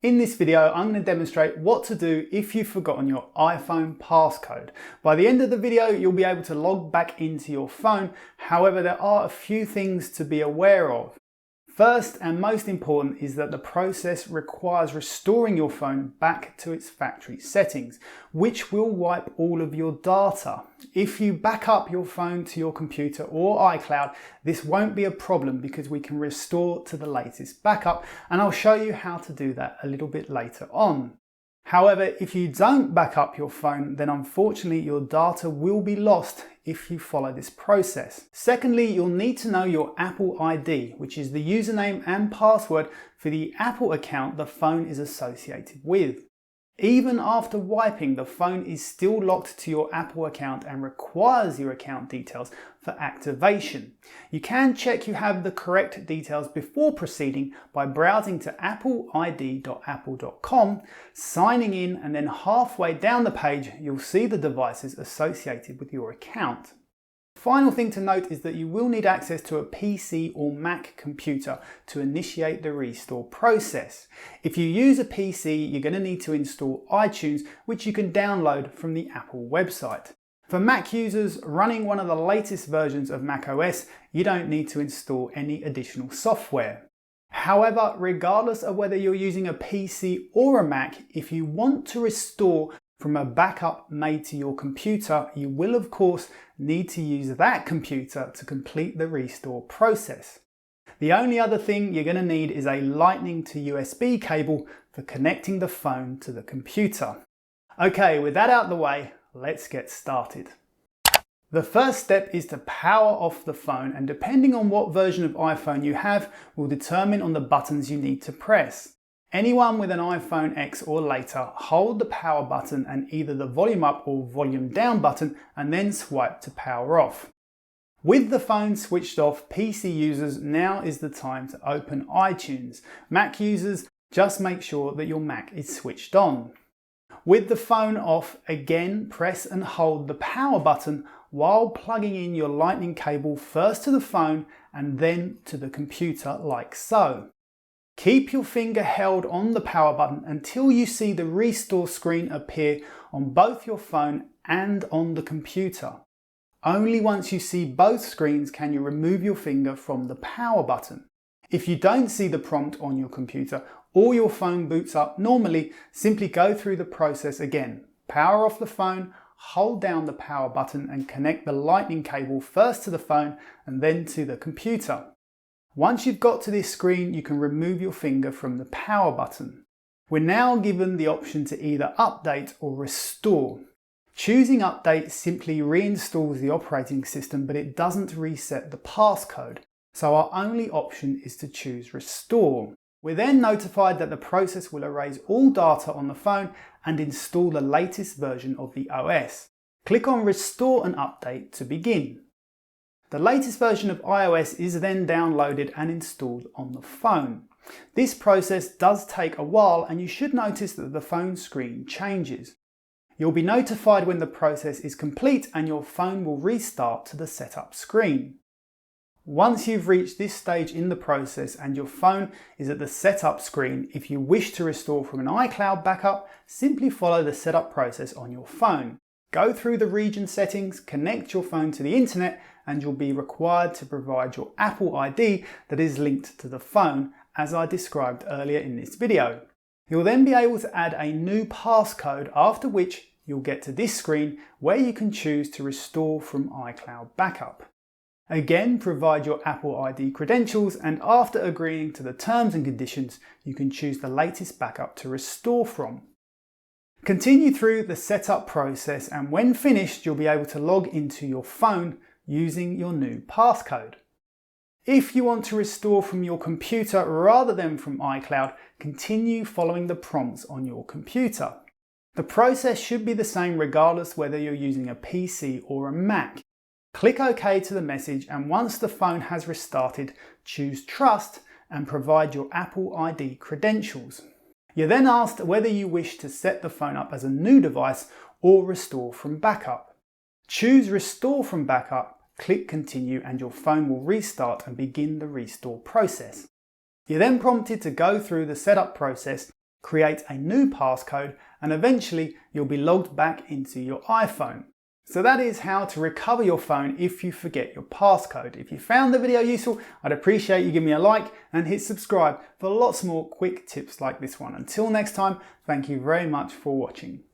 In this video, I'm going to demonstrate what to do if you've forgotten your iPhone passcode. By the end of the video, you'll be able to log back into your phone. However, there are a few things to be aware of. First and most important is that the process requires restoring your phone back to its factory settings, which will wipe all of your data. If you back up your phone to your computer or iCloud, this won't be a problem because we can restore to the latest backup, and I'll show you how to do that a little bit later on. However, if you don't back up your phone, then unfortunately your data will be lost if you follow this process. Secondly, you'll need to know your Apple ID, which is the username and password for the Apple account the phone is associated with. Even after wiping, the phone is still locked to your Apple account and requires your account details for activation. You can check you have the correct details before proceeding by browsing to appleid.apple.com, signing in, and then halfway down the page you'll see the devices associated with your account. Final thing to note is that you will need access to a PC or Mac computer to initiate the restore process. If you use a PC, you're going to need to install iTunes, which you can download from the Apple website. For Mac users running one of the latest versions of macOS, you don't need to install any additional software. However, regardless of whether you're using a PC or a Mac, if you want to restore from a backup made to your computer, you will of course need to use that computer to complete the restore process. The only other thing you're going to need is a Lightning to USB cable for connecting the phone to the computer. Okay, with that out the way, let's get started. The first step is to power off the phone, and depending on what version of iPhone you have will determine on the buttons you need to press. Anyone with an iPhone X or later, hold the power button and either the volume up or volume down button and then swipe to power off. With the phone switched off, PC users, now is the time to open iTunes. Mac users, just make sure that your Mac is switched on. With the phone off, again press and hold the power button while plugging in your Lightning cable first to the phone and then to the computer like so. Keep your finger held on the power button until you see the restore screen appear on both your phone and on the computer. Only once you see both screens can you remove your finger from the power button. If you don't see the prompt on your computer or your phone boots up normally, simply go through the process again. Power off the phone, hold down the power button and connect the Lightning cable first to the phone and then to the computer. Once you've got to this screen, you can remove your finger from the power button. We're now given the option to either update or restore. Choosing update simply reinstalls the operating system, but it doesn't reset the passcode. So our only option is to choose restore. We're then notified that the process will erase all data on the phone and install the latest version of the OS. Click on restore and update to begin. The latest version of iOS is then downloaded and installed on the phone. This process does take a while, and you should notice that the phone screen changes. You'll be notified when the process is complete and your phone will restart to the setup screen. Once you've reached this stage in the process and your phone is at the setup screen, if you wish to restore from an iCloud backup, simply follow the setup process on your phone. Go through the region settings, connect your phone to the internet, and you'll be required to provide your Apple ID that is linked to the phone, as I described earlier in this video. You'll then be able to add a new passcode, after which you'll get to this screen where you can choose to restore from iCloud backup. Again, provide your Apple ID credentials, and after agreeing to the terms and conditions, you can choose the latest backup to restore from. Continue through the setup process, and when finished, you'll be able to log into your phone using your new passcode. If you want to restore from your computer rather than from iCloud, continue following the prompts on your computer. The process should be the same regardless whether you're using a PC or a Mac. Click OK to the message, and once the phone has restarted, choose Trust and provide your Apple ID credentials. You're then asked whether you wish to set the phone up as a new device or restore from backup. Choose Restore from Backup, click Continue, and your phone will restart and begin the restore process. You're then prompted to go through the setup process create a new passcode, and eventually you'll be logged back into your iPhone. So that is how to recover your phone if you forget your passcode. If you found the video useful, I'd appreciate you giving me a like and hit subscribe for lots more quick tips like this one. Until next time, thank you very much for watching.